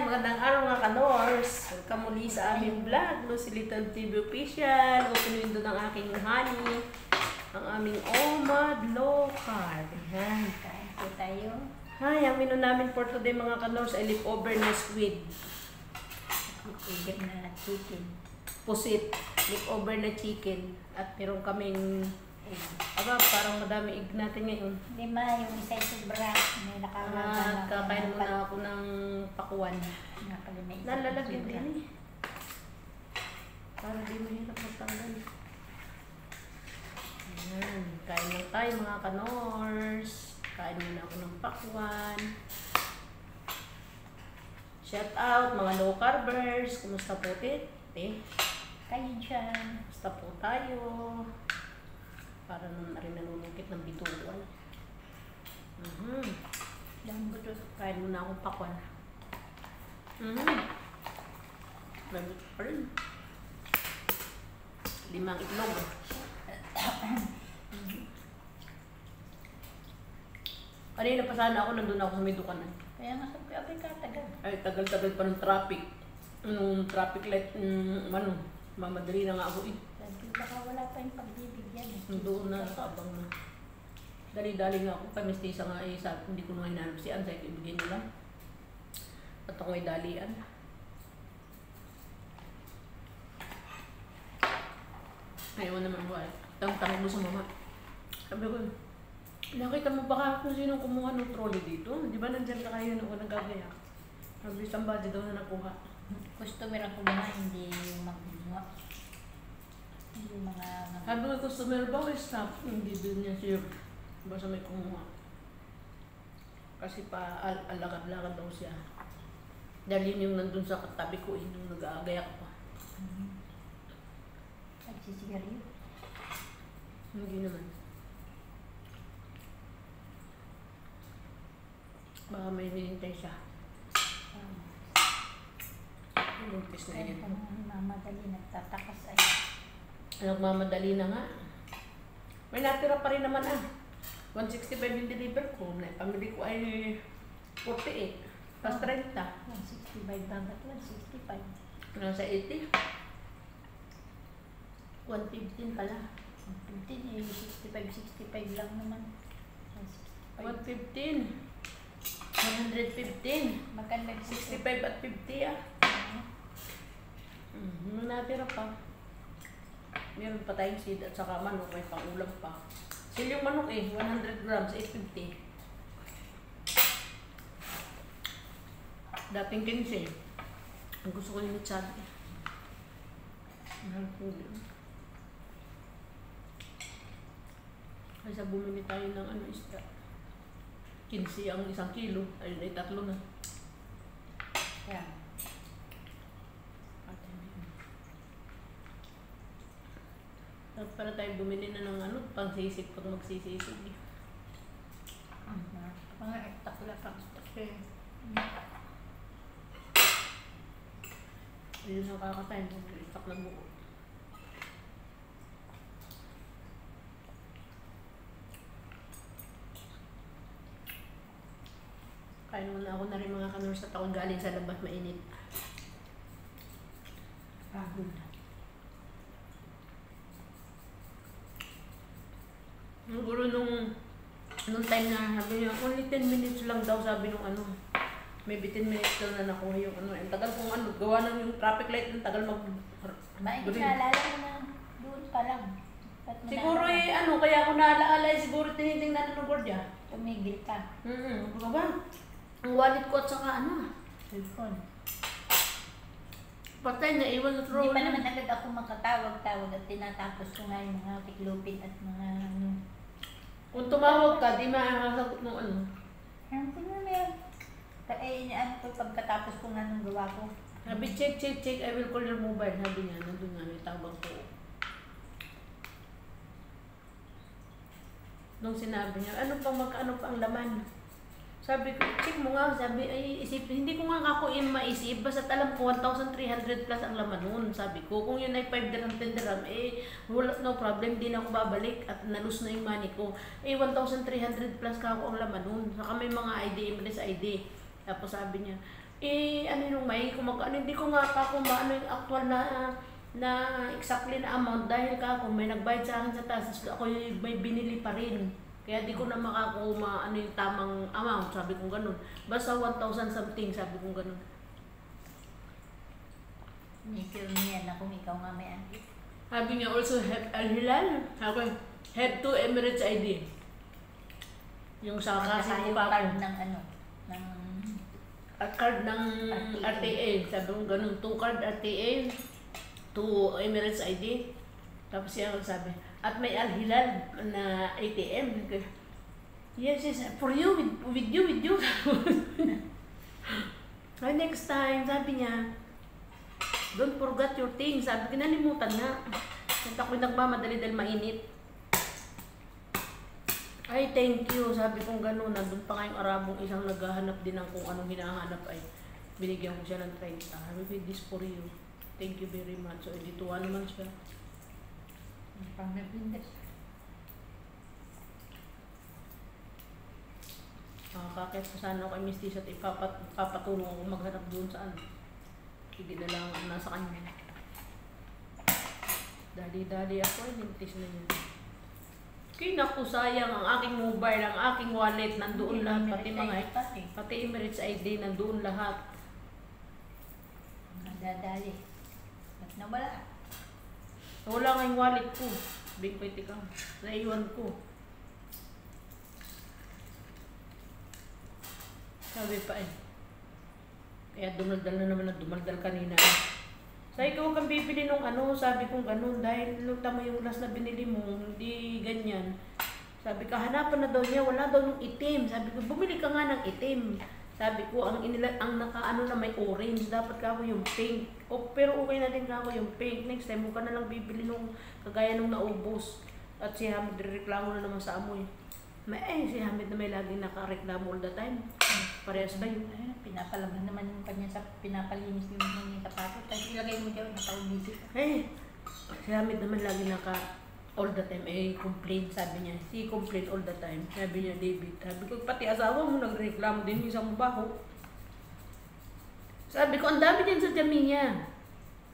magandang araw mga kanors. Welcome muli sa aming vlog, no, si Little TV Official. Openin doon ang aking honey, ang aming OMAD low carb. Ayan. Kain po tayo. Hi, ang menu namin for today mga kanors ay leftover na squid. Leftover na chicken. Pusit, leftover na chicken. At meron kaming, parang madami egg natin ngayon. 5, yung isa ay sobra. May nakagawa At kakain muna ako ng pakuan. Nalalagyan din eh. Para di mahirap magtanggal. Ayan. Kain lang tayo mga kanors. Kain muna ako ng pakwan. Shout out mga low carbers. Kumusta po Kayo dyan. Kumusta po tayo? Para naman na rin nanunungkit ng bituan. Lambot o. Kain muna akong pakwan. Lambot pa rin. 5 itlog. Kanina pa sana ako, nandun ako sa may dukanan. Kaya nga sabi ka tagal. Ay, tagal-tagal pa ng traffic. Nung traffic light, mamadali na nga ako eh. Sabi baka wala pa yung pagbibigyan. Doon na, nakabang na. Dali-dali nga ako, kay Mistisa nga eh, sabi, hindi ko na hinanap si Ann, sabi ko ibigay nila. At ako ay dalian. Ayaw naman ko ay, tang-tang mo sa mama. Sabi ko, nakita mo ba kung sino kumuha ng trolley dito? Di ba nandiyan ka kayo nung unang gagaya? Sabi, somebody daw na nakuha. Customer ang kumuha, hindi yung magbuha. Hindi yung mga... Sabi ko, customer ba o staff? Hindi din niya siya. Basta may kumuha. Kasi pa alakad-lakad daw siya. Dahil yun yung nandun sa katabi ko, yung nag-aagayak pa. Nagsisigarilyo? Hindi naman. Baka may hinihintay siya. Buntis na Kaya yan. pa mamadali, nagtatakas ay. Nagmamadali na nga. May natira pa rin naman 165 yung deliver ko. Pamili ko ay 48. Pas 30. 165 dapat 165. Nasa 80. 115 pala. 15 eh, 65 lang naman. 115. 115. Magkano 65 at 50 May natira pa. Meron pa tayong seed at saka manok. May pang-ulam pa. Sil yung manok 100 grams, 850. Dating 15. Ang gusto ko yung lechon. Mahal po yun. Kaysa bumili tayo ng isda. 15 ang 1 kilo. Ayun ay 3 na. Yan. Dapat pala tayo bumili na ng pangsisig pag magsisisig. Mga takla pang stock. Hindi na kakatayin kung itak na buo. Kain muna ako na rin mga kanors at ako galing sa labas mainit. Pagod. Siguro nung time na sabi niya, only 10 minutes lang daw sabi nung maybe 10 minutes daw na nakuha yung ang tagal kung gawa ng yung traffic light, ang tagal Naalala mo na doon pa lang. Siguro kaya ako naalaala siguro tinitingnan ng gordya. Tumigil ka. Ano ba? Ang wallet ko at saka Cellphone. patay na iwan sa Hindi throw. pa naman agad ako makatawag-tawag at tinatapos ko nga yung mga tiklupin at mga Kung tumawag ka, di makakasagot ng Ano na meron? Pagkatapos ko nga nung gawa ko. Sabi, check, I will call your mobile. Sabi niya, nandun nga, may tawag ko. Nung sinabi niya, ano pa ang laman? Sabi ko, check mo nga. Sabi, ay isip, hindi ko nga ako maisip. Basta't alam ko, 1,300 plus ang laman nun. Sabi ko, kung yun ay 5 dirham, 10 dirham, wala, no problem, di na ako babalik. At nalus na yung money ko. 1,300 plus ka ako ang laman nun. Saka may mga ID, English ID. Tapos sabi niya, ano yung may, kung ano, hindi ko nga pa kung ano yung actual na exactly na amount dahil kung may nagbayad sa akin sa taas, ako yung may binili pa rin. Kaya di ko na makakuha ano yung tamang amount, sabi kong ganun. Basta 1,000 something, sabi kong ganun. Nickel niya na kung ikaw nga may antik. Sabi niya also have Al-Hilal, have to Emirates ID. Yung sa kasi ko pa card ng ano, ng card ng RTA. Sabi kong ganun, 2 card RTA, 2 Emirates ID. Tapos siya sabi, at may Al-Hilal na ATM. Yes, for you, with you. So next time, sabi niya, don't forget your things. Sabi, kinalimutan nga. At ako'y nagmamadali dahil mainit. Ay, thank you. Sabi kong gano'n. Nandun pa nga yung Arabong isang naghahanap din ng kung anong hinahanap ay binigyan ko siya ng 30. Sabi ko, this for you. Thank you very much. So, edi tuwa naman siya. pang nabindas. Bakit ko sana ako kay Miss Tis at ipapatulong ako maghanap doon sa ano. Hindi na lang ang nasa kanya. Dali-dali ako ay nintis na yun. Kinaku sayang ang aking mobile, ang aking wallet, nandoon lahat, pati Emirates ID, nandoon lahat. Nadadali. Ba't nawala? Wala nga yung wallet ko. Big pwede ka. Naiwan ko. Sabi pa eh. Kaya dumaldal na naman ang dumaldal kanina. Sabi ko, huwag kang bibili nung ano, sabi kong ganun, dahil nung tama yung last na binili mo, hindi ganyan. Sabi ko, hanapan na daw niya, wala daw nung itim. Sabi ko, bumili ka nga ng itim. Sabi ko, ang nakaano na may orange, dapat ka yung pink. O, pero okay na din ka yung pink. Next time, huwag ka na lang bibili nung kagaya nung naubos. At si Hamid, reklamo na naman sa amoy. Si Hamid na may laging nakareklamo all the time. Parehas ba yun? Pinapalaban naman yung kanya sa pinapalinis yung mga sapatos. Tapos ilagay mo dyan, nakaubisip. Si Hamid naman lagi all the time, complain, sabi niya. Si complain all the time. Sabi niya, David. Sabi ko, pati asawa mo nagreklamo din yung isang baho. Sabi ko, ang dami din sa Jamia.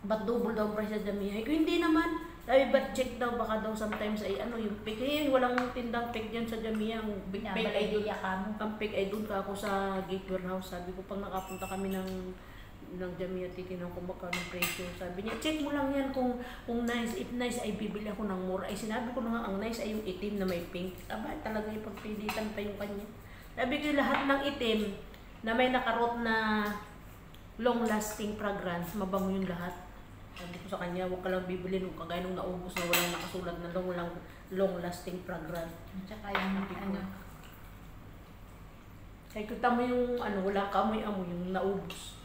Ba't double daw price sa Jamia? Ko, hindi naman. Sabi, but check daw, baka daw sometimes ay yung pick. Walang tindang pick dyan sa Jamia. Ang big pick ay doon. Ang pick ay doon ka ako sa Gate Warehouse. Sabi ko, pag nakapunta kami ng Jamia, titinan ko magkano presyo. Sabi niya, check mo lang yan kung nice. If nice, ay bibili ako ng more. Ay sinabi ko na nga, ang nice ay yung itim na may pink. Aba, talaga yung pagpilitan pa yung kanya. Sabi ko, lahat ng itim na may nakarot na long-lasting fragrance, mabango yung lahat. Sabi ko sa kanya, huwag ka lang bibili nung kagaya nung naubos na walang nakasulat na long-lasting fragrance. At saka yung Kaya kita mo yung wala ka amoy-amoy yung naubos.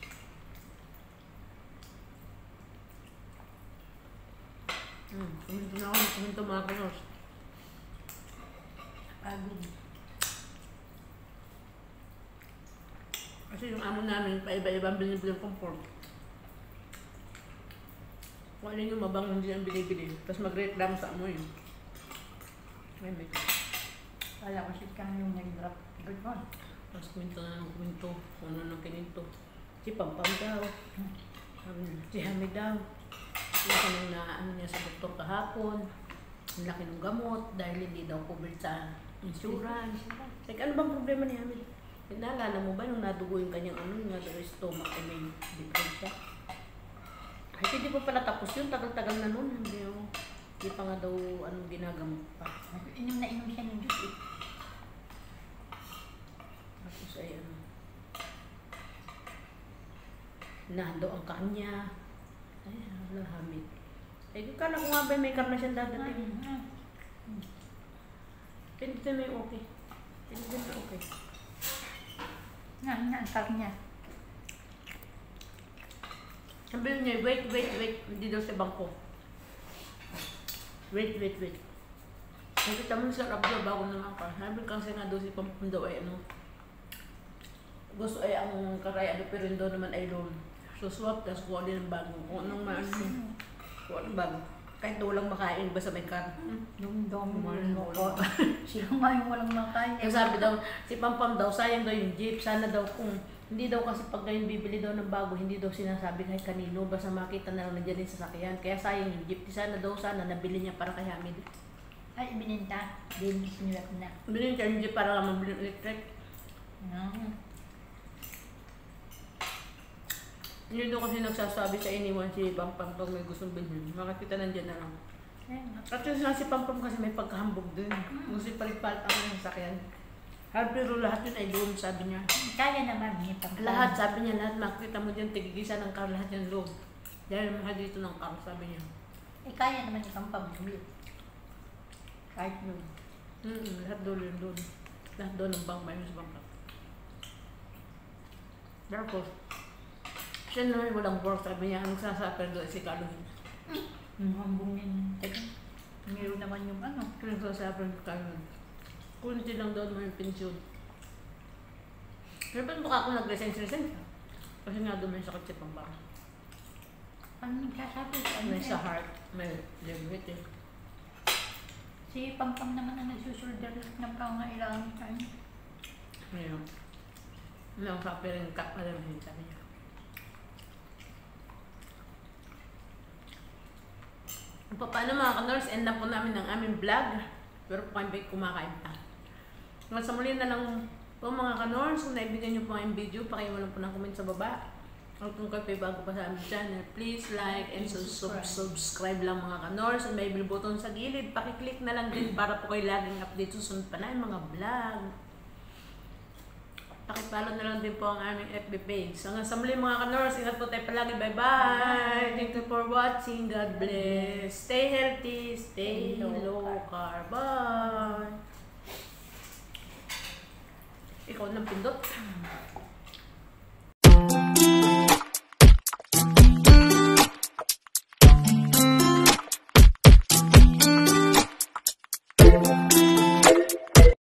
Kuminto na ako, kuminto mga kanos. pagod. Kasi yung amo namin, paiba-ibang binibili ng comfort. Kung alin yung mabang hindi ang binibili, tapos mag-reklamo sa amoy. May. Kala ko siya kang yung nag-drop. Good one. Tapos kuminto na ng kuminto, kung ano nang kininto. Si Pampam daw. Si Hamid daw. Yung niya sa doktor kahapon. Ang laki ng gamot dahil hindi daw covered sa insurance. Like, ano bang problema ni Hamid? Naalala mo ba nung nadugo yung kanyang yung stomach ay may diferensya? Ay, hindi pa pala tapos yun. Tagal-tagal na nun. Hindi pa nga daw ginagamot pa. Inom na inom siya ng juice. Tapos ay nando ang kanya. Ay, wala Hamid. Ay, kala ko nga ba may karna siyang dadating. Pinito na yung okay. Pinito na okay. Ang niya. Sabi niya, wait. Hindi daw sa bangko. Wait. Sabi tamo sa Rabdo bago naman ka. Sabi kasi nga daw si Pampun daw ay gusto ay ang karaya pero daw naman ay loan. So swap, tapos kuha din ng bago. Kung anong kuha ng bago. Kahit daw walang makain, basta may kan. Yung dami mo ko. Siya nga yung walang makain. Kaya sabi daw, si Pampam daw, sayang daw yung jeep. Sana daw kung Hindi daw kasi pag ngayon bibili daw ng bago, hindi daw sinasabi kahit kanino, basta makita na lang nandiyan yung sasakyan. Kaya sayang yung jeep, sana daw sana nabili niya para kay Hamid. Ay, ibininta. Din, sinulat na. Bilhin siya yung jeep para lang mabili ng electric. Hindi daw kasi nagsasabi sa iniwan si Pampam pag may gustong bilhin. Makakita nandiyan na lang. At yung si Pampam kasi may pagkahambog din. Gusto palit-palit ako ng sasakyan. Pero lahat yun ay doon, sabi niya. Kaya naman, may pang Lahat, sabi niya, lahat makikita mo dyan, tigigisa ng car, lahat yung loob. Dahil mahal dito ng car, sabi niya. Eh, kaya naman yung pambili. Kahit yun. Lahat doon yun doon. Lahat doon ng bank, minus bank. Tapos, siya naman walang work, sabi niya, ang sasapper doon si Carlos. Hambong yun. Teka, meron naman yung ano. Ang sasapper si Carlos. Kunti lang doon mo yung pensyon. Pero ba't mukha ako nag-resign? Kasi nga doon may sakit si Pampang. Ano nagsasabi? Ano May eh? sa heart, may liver eh. Si Pampang naman ang nagsusulder ng pangailangan tayo. Ngayon, nang suffering ka, alam mo sabi niya. Paano mga ka-nurse, end na po namin ang aming vlog. Pero po kami kumakain pa. Hanggang sa muli na lang po mga ka-nurse, kung naibigan niyo po ang video, pakiwalan po ng comment sa baba. At kung kayo bago pa sa aming channel, please like and subscribe lang mga ka-nurse. At may bell button sa gilid, pakiclick na lang din para po kayo laging update susunod pa na yung mga vlog. Pakipalo na lang din po ang aming FB page. Hanggang sa muli mga ka-nurse, ingat po tayo palagi. Bye-bye! Thank you for watching. God bless. Stay healthy. Stay low carb. Bye! Ikaw nang pindot.